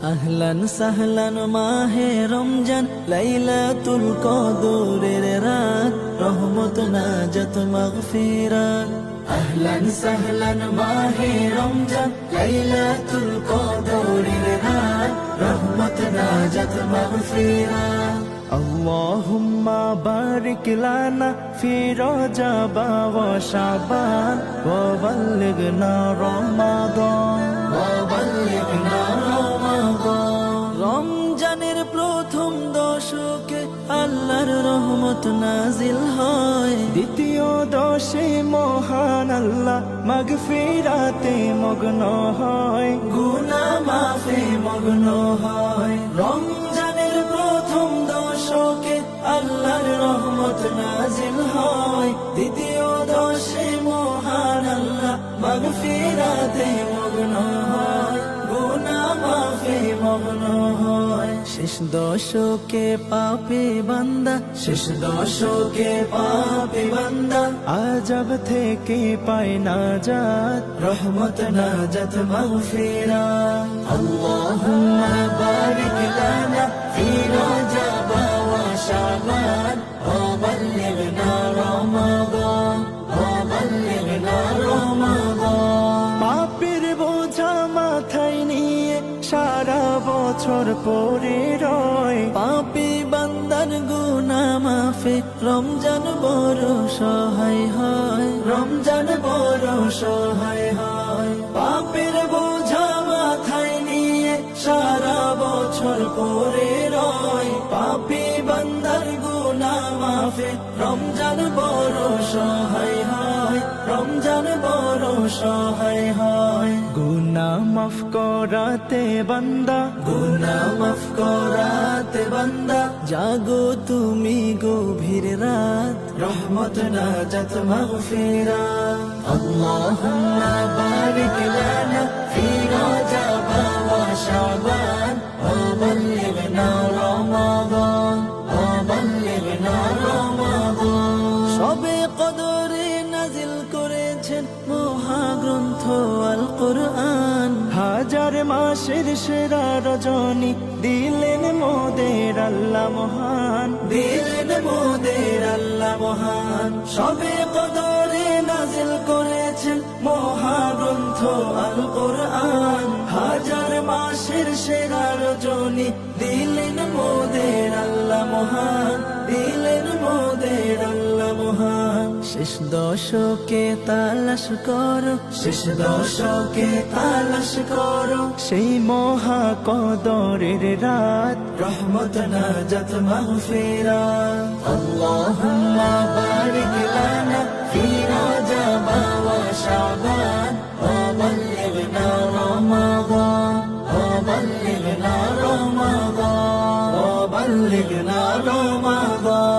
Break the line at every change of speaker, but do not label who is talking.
আহলান সাহলান মাহে রমজান, লাইলাতুল কদরের রাত, রহমত নাজাত মাগফিরাত। আহলান সাহলান মাহে রমজান, লাইলাতুল কদরের রাত, রহমত নাজাত মাগফিরাত।
اللهم بارك لنا في رجب وشعبان وبلغنا رمضان
وبلغنا رمضان। রমজানের প্রথম দশকে আল্লাহর রহমত নাজিল হয়,
দ্বিতীয় দশে মহান আল্লাহ মাগফিরাতে মগ্ন হয়,
গুনাহ মাফে মগ্ন হয়। রমজানের প্রথম দশকে আল্লাহর রহমত নাজিল হয়, দ্বিতীয় দশে মহান আল্লাহ মাগফিরাতে মগ্ন হয়, গুনাহ মাফে মগ্ন হয়। শেষ দশকে পাপী বান্দা, শেষ দশকে পাপী বান্দা
আযাব থেকে পায় নাজাত,
রহমত নাজাত মাগফিরাত। আল্লাহুম্মা বারিক লানা ফি রজব ওয়া শাবান ওয়া বাল্লিগনা রমাদান ওয়া বাল্লিগনা রমাদান।
পাপের বোঝা মাথায় নিয়ে সারা বছর পড়ে রয়,
পাপী বান্দার গুনাহ মাফে রমজান বড় সহায় হয়, রমজান বড় সহায় হয়। পাপের বোঝা মাথায় নিয়ে সারা বছর পড়ে রয়, পাপী বান্দার গুনাহ মাফে রমজান বড় সহায় হয়, রমজান বড় সহায় হয়।
গুনাহ মাফ করাতে বান্দা,
গুনাহ মাফ করাতে বান্দা জাগো তুমি গভীর রাত, রহমত নাজাত মাগফিরাত। আল্লাহুম্মা বারিক লানা ফি রজব ওয়া শাবান ওয়া বাল্লিগনা রমাদান ওয়া বাল্লিগনা রমাদান। সবে কদরে নাজিল করেছেন মহাগ্রন্থ আল কোরআন,
হাজার মাসের সেরা রজনী দিলেন মোদের আল্লাহ মহান,
দিলেন মোদের আল্লাহ মহান। সবে কদরে নাজিল করেছেন মহাগ্রন্থ আল কোরআন, হাজার মাসের সেরা রজনী দিলেন মোদের আল্লাহ মহান, দিলেন মোদের আল্লাহ মহান। শেষ দশকে তালাশ করো, শেষ দশকে তালাশ করো
সেই মহা কদরের রাত,
রহমত নাজাত মাগফিরাত। আল্লাহুম্মা বারিক লানা ফি রজব ওয়া শাবান ওয়া বাল্লিগনা রমাদান ওয়া বাল্লিগনা রমাদান ওয়া বাল্লিগনা রমাদান।